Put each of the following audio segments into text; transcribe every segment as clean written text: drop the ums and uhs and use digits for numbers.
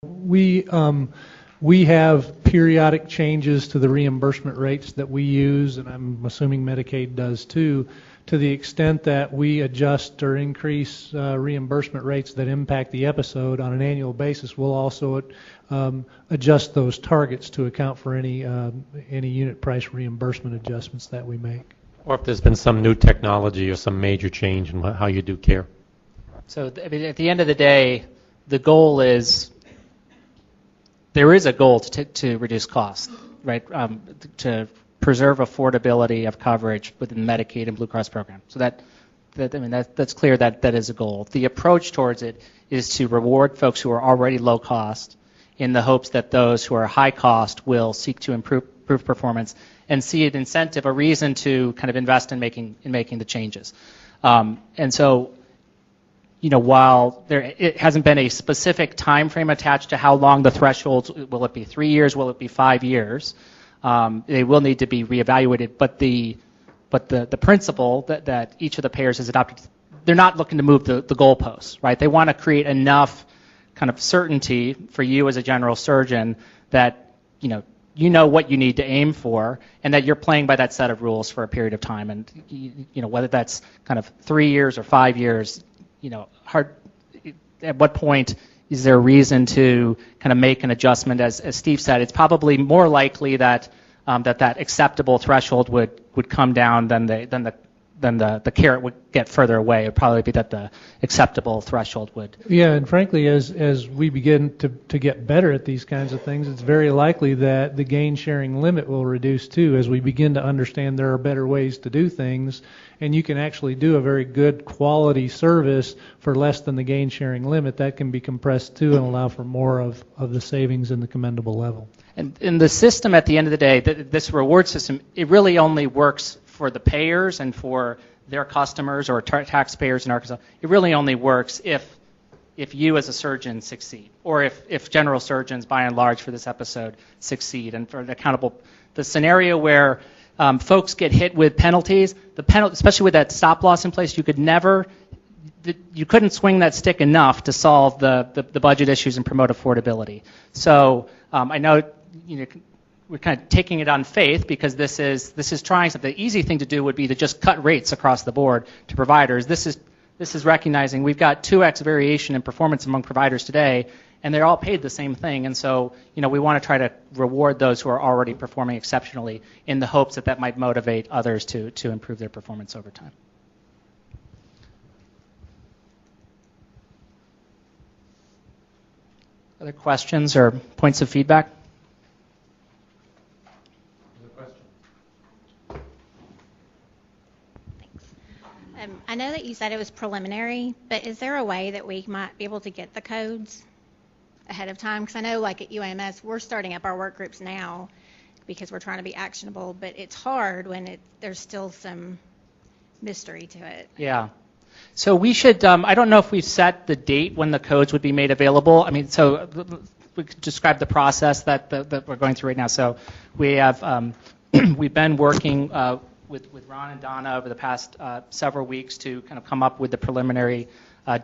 We have periodic changes to the reimbursement rates that we use, and I'm assuming Medicaid does too, to the extent that we adjust or increase reimbursement rates that impact the episode on an annual basis. We'll also adjust those targets to account for any unit price reimbursement adjustments that we make. Or if there's been some new technology or some major change in how you do care. So I mean, at the end of the day, the goal is, there is a goal to reduce costs, right? To preserve affordability of coverage within the Medicaid and Blue Cross program. So that's clear that is a goal. The approach towards it is to reward folks who are already low cost in the hopes that those who are high cost will seek to improve performance and see an incentive, a reason to kind of invest in making the changes. And so, while it hasn't been a specific time frame attached to how long the thresholds, will it be 3 years, will it be 5 years? They will need to be reevaluated, but the principle that each of the payers has adopted, they're not looking to move the goalposts, right? They want to create enough kind of certainty for you as a general surgeon that you know what you need to aim for, and that you're playing by that set of rules for a period of time. And whether that's kind of 3 years or 5 years, at what point is there a reason to kind of make an adjustment? As Steve said, it's probably more likely that that acceptable threshold would come down than the carrot would get further away. It would probably be that the acceptable threshold would. Yeah, and frankly, as we begin to get better at these kinds of things, it's very likely that the gain sharing limit will reduce too, as we begin to understand there are better ways to do things, and you can actually do a very good quality service for less than the gain sharing limit. That can be compressed too and allow for more of the savings in the commendable level. And in the system, at the end of the day, this reward system, it really only works for the payers and for their customers or taxpayers in Arkansas. It really only works if you as a surgeon succeed, or if general surgeons, by and large, for this episode, succeed. And for the scenario where folks get hit with penalties, especially with that stop loss in place, you couldn't swing that stick enough to solve the budget issues and promote affordability. So I know we're kind of taking it on faith, because this is trying something. The easy thing to do would be to just cut rates across the board to providers. This is recognizing we've got 2x variation in performance among providers today, and they're all paid the same thing. And so, we want to try to reward those who are already performing exceptionally, in the hopes that might motivate others to improve their performance over time. Other questions or points of feedback? I know that you said it was preliminary, but is there a way that we might be able to get the codes ahead of time? Because I know, like at UAMS, we're starting up our work groups now because we're trying to be actionable, but it's hard when there's still some mystery to it. Yeah. So we should, I don't know if we've set the date when the codes would be made available. I mean, so we could describe the process that we're going through right now. So we have, we've been working with Ron and Donna over the past several weeks to kind of come up with the preliminary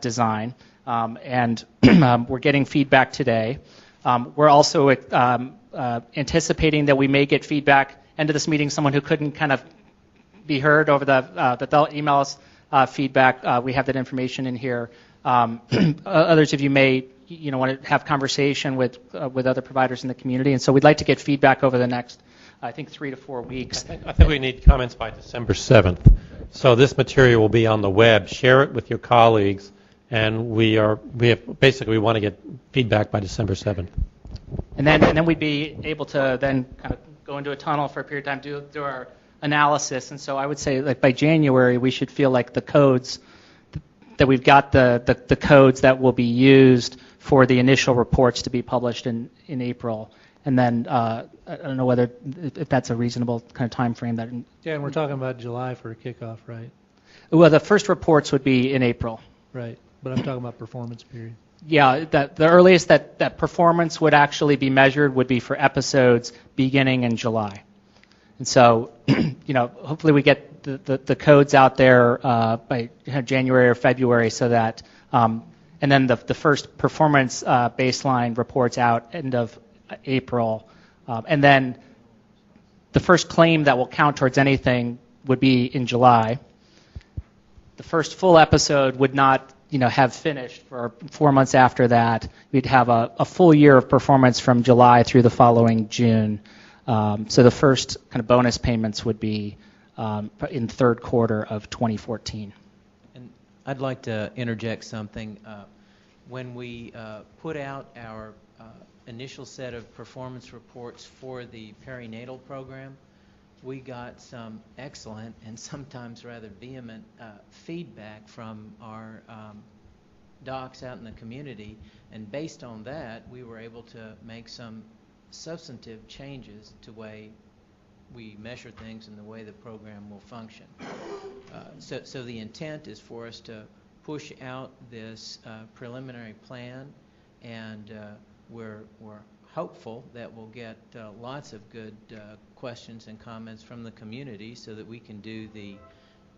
design, and we're getting feedback today. We're also anticipating that we may get feedback end of this meeting, someone who couldn't kind of be heard over that they'll email us feedback. We have that information in here. Others of you may want to have conversation with other providers in the community, and so we'd like to get feedback over the next, I think, 3 to 4 weeks. I think we need comments by December 7th. So this material will be on the web. Share it with your colleagues, and we basically want to get feedback by December 7th. And then we'd be able to then kind of go into a tunnel for a period of time, do our analysis. And so I would say, like, by January, we should feel like the codes, that we've got the codes that will be used for the initial reports to be published in April. And then I don't know if that's a reasonable kind of time frame. Yeah, and we're talking about July for a kickoff, right? Well, the first reports would be in April. Right, but I'm talking about performance period. Yeah, the earliest that performance would actually be measured would be for episodes beginning in July. And so, hopefully we get the codes out there by January or February, so that and then the first performance baseline reports out end of April, and then the first claim that will count towards anything would be in July. The first full episode would not, have finished for 4 months after that. We'd have a full year of performance from July through the following June. So the first kind of bonus payments would be in third quarter of 2014. And I'd like to interject something. When we put out our initial set of performance reports for the perinatal program, we got some excellent and sometimes rather vehement feedback from our docs out in the community, and based on that, we were able to make some substantive changes to the way we measure things and the way the program will function. So the intent is for us to push out this preliminary plan, and we're hopeful that we'll get lots of good questions and comments from the community so that we can do the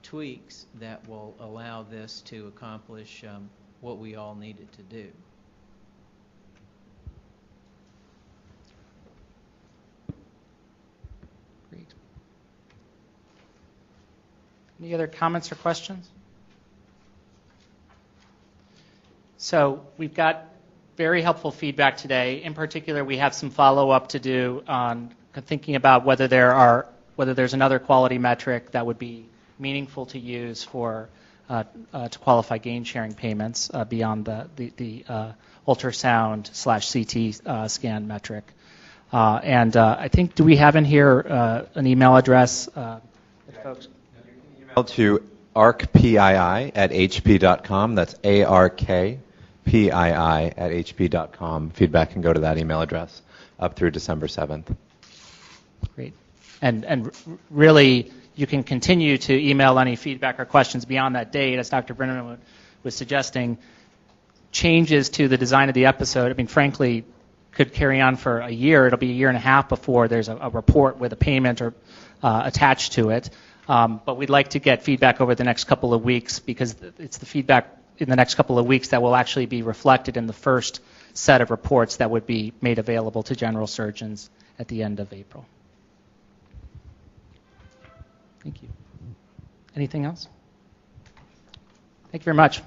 tweaks that will allow this to accomplish what we all need it to do. Great. Any other comments or questions? So we've got very helpful feedback today. In particular, we have some follow-up to do on thinking about whether there's another quality metric that would be meaningful to use for to qualify gain sharing payments beyond the ultrasound/CT scan metric. And I think, do we have in here an email address, folks? Email to arcpii@hp.com. That's ARKPII@hp.com. Feedback can go to that email address up through December 7th. Great. And really, you can continue to email any feedback or questions beyond that date, as Dr. Brennan was suggesting. Changes to the design of the episode, frankly, could carry on for a year. It'll be a year and a half before there's a report with a payment or attached to it. But we'd like to get feedback over the next couple of weeks, because it's the feedback in the next couple of weeks that will actually be reflected in the first set of reports that would be made available to general surgeons at the end of April. Thank you. Anything else? Thank you very much.